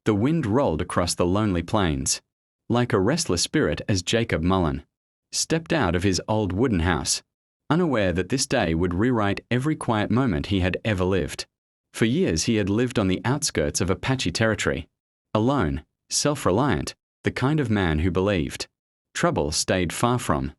The wind rolled across the lonely plains. Like a restless spirit as Jacob Mullen stepped out of his old wooden house, unaware that this day would rewrite every quiet moment he had ever lived. For years he had lived on the outskirts of Apache territory, alone, self-reliant, the kind of man who believed trouble stayed far from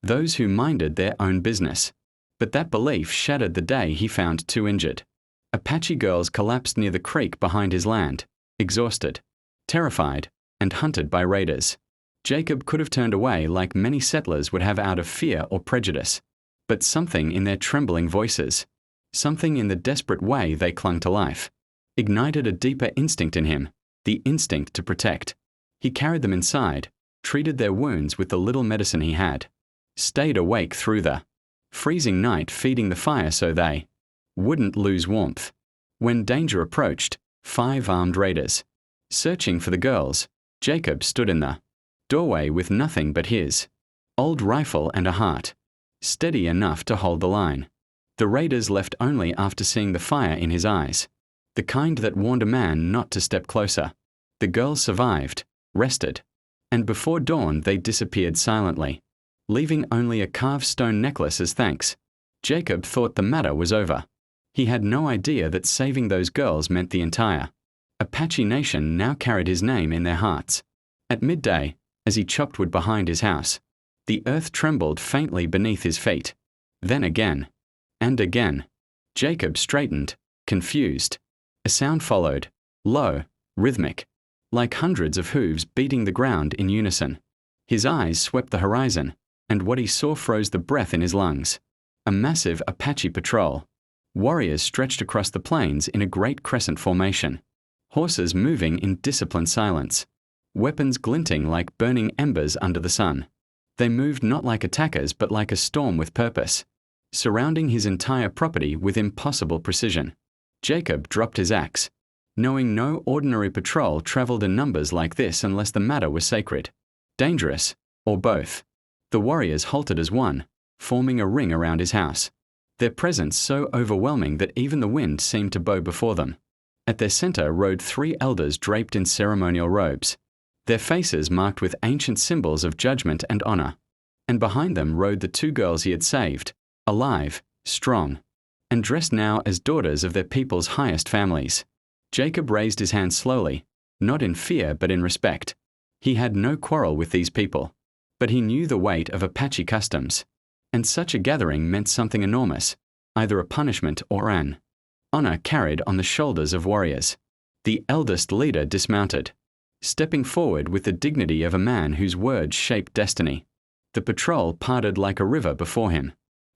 those who minded their own business. But that belief shattered the day he found two injured Apache girls collapsed near the creek behind his land, exhausted, terrified, and hunted by raiders. Jacob could have turned away like many settlers would have out of fear or prejudice. But something in their trembling voices, something in the desperate way they clung to life, ignited a deeper instinct in him, the instinct to protect. He carried them inside, treated their wounds with the little medicine he had, stayed awake through the freezing night feeding the fire so they wouldn't lose warmth. When danger approached, 5 armed raiders searching for the girls, Jacob stood in the doorway with nothing but his old rifle and a heart, steady enough to hold the line. The raiders left only after seeing the fire in his eyes, the kind that warned a man not to step closer. The girls survived, rested, and before dawn they disappeared silently, leaving only a carved stone necklace as thanks. Jacob thought the matter was over. He had no idea that saving those girls meant the entire Apache nation now carried his name in their hearts. At midday, as he chopped wood behind his house, the earth trembled faintly beneath his feet. Then again, and again. Jacob straightened, confused. A sound followed, low, rhythmic, like hundreds of hooves beating the ground in unison. His eyes swept the horizon, and what he saw froze the breath in his lungs. A massive Apache patrol. Warriors stretched across the plains in a great crescent formation. Horses moving in disciplined silence. Weapons glinting like burning embers under the sun. They moved not like attackers but like a storm with purpose, surrounding his entire property with impossible precision. Jacob dropped his axe, knowing no ordinary patrol traveled in numbers like this unless the matter was sacred, dangerous, or both. The warriors halted as one, forming a ring around his house, their presence so overwhelming that even the wind seemed to bow before them. At their center rode 3 elders draped in ceremonial robes, their faces marked with ancient symbols of judgment and honor. And behind them rode the 2 girls he had saved, alive, strong, and dressed now as daughters of their people's highest families. Jacob raised his hand slowly, not in fear but in respect. He had no quarrel with these people, but he knew the weight of Apache customs, and such a gathering meant something enormous, either a punishment or an honor carried on the shoulders of warriors. The eldest leader dismounted, stepping forward with the dignity of a man whose words shaped destiny. The patrol parted like a river before him.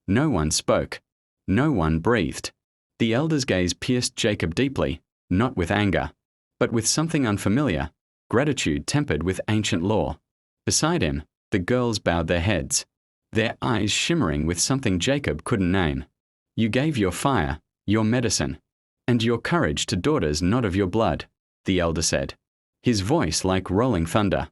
No one spoke. No one breathed. The elder's gaze pierced Jacob deeply, not with anger, but with something unfamiliar, gratitude tempered with ancient law. Beside him, the girls bowed their heads, their eyes shimmering with something Jacob couldn't name. You gave your fire, your medicine, and your courage to daughters not of your blood, the elder said, his voice like rolling thunder.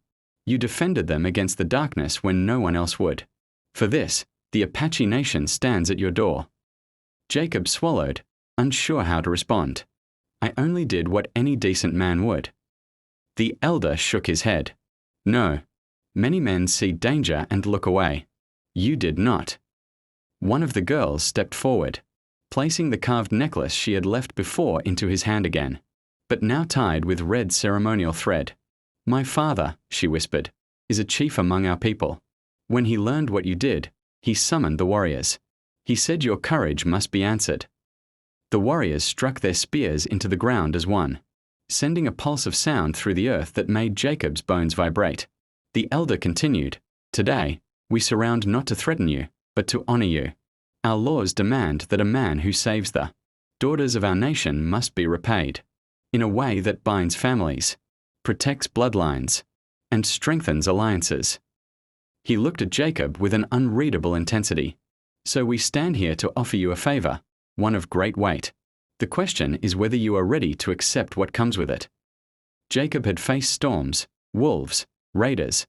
You defended them against the darkness when no one else would. For this, the Apache nation stands at your door. Jacob swallowed, unsure how to respond. I only did what any decent man would. The elder shook his head. No. Many men see danger and look away. You did not. One of the girls stepped forward, placing the carved necklace she had left before into his hand again, but now tied with red ceremonial thread. My father, she whispered, is a chief among our people. When he learned what you did, he summoned the warriors. He said your courage must be answered. The warriors struck their spears into the ground as one, sending a pulse of sound through the earth that made Jacob's bones vibrate. The elder continued, Today, we surround not to threaten you, but to honor you. Our laws demand that a man who saves the daughters of our nation must be repaid, in a way that binds families, protects bloodlines, and strengthens alliances. He looked at Jacob with an unreadable intensity. So we stand here to offer you a favor, one of great weight. The question is whether you are ready to accept what comes with it. Jacob had faced storms, wolves, raiders,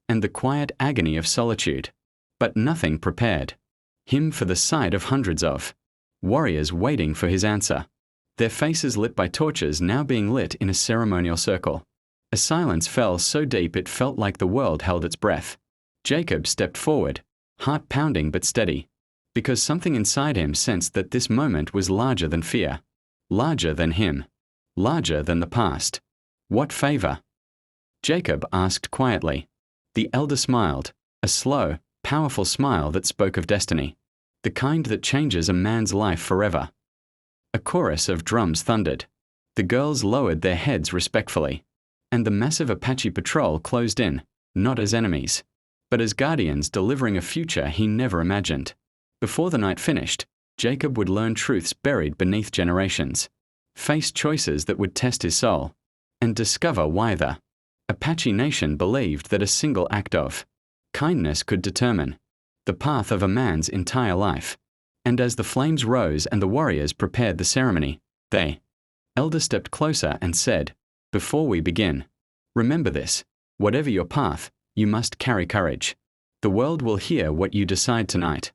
and the quiet agony of solitude, but nothing prepared him for the sight of hundreds of warriors waiting for his answer. their faces lit by torches now being lit in a ceremonial circle. A silence fell so deep it felt like the world held its breath. Jacob stepped forward, heart pounding but steady, because something inside him sensed that this moment was larger than fear, larger than him, larger than the past. What favor? Jacob asked quietly. The elder smiled, a slow, powerful smile that spoke of destiny, the kind that changes a man's life forever. A chorus of drums thundered. The girls lowered their heads respectfully, and the massive Apache patrol closed in, not as enemies, but as guardians delivering a future he never imagined. Before the night finished, Jacob would learn truths buried beneath generations, face choices that would test his soul, and discover why the Apache Nation believed that a single act of kindness could determine the path of a man's entire life. And as the flames rose and the warriors prepared the ceremony, the elder stepped closer and said, "Before we begin, remember this: whatever your path, you must carry courage. The world will hear what you decide tonight.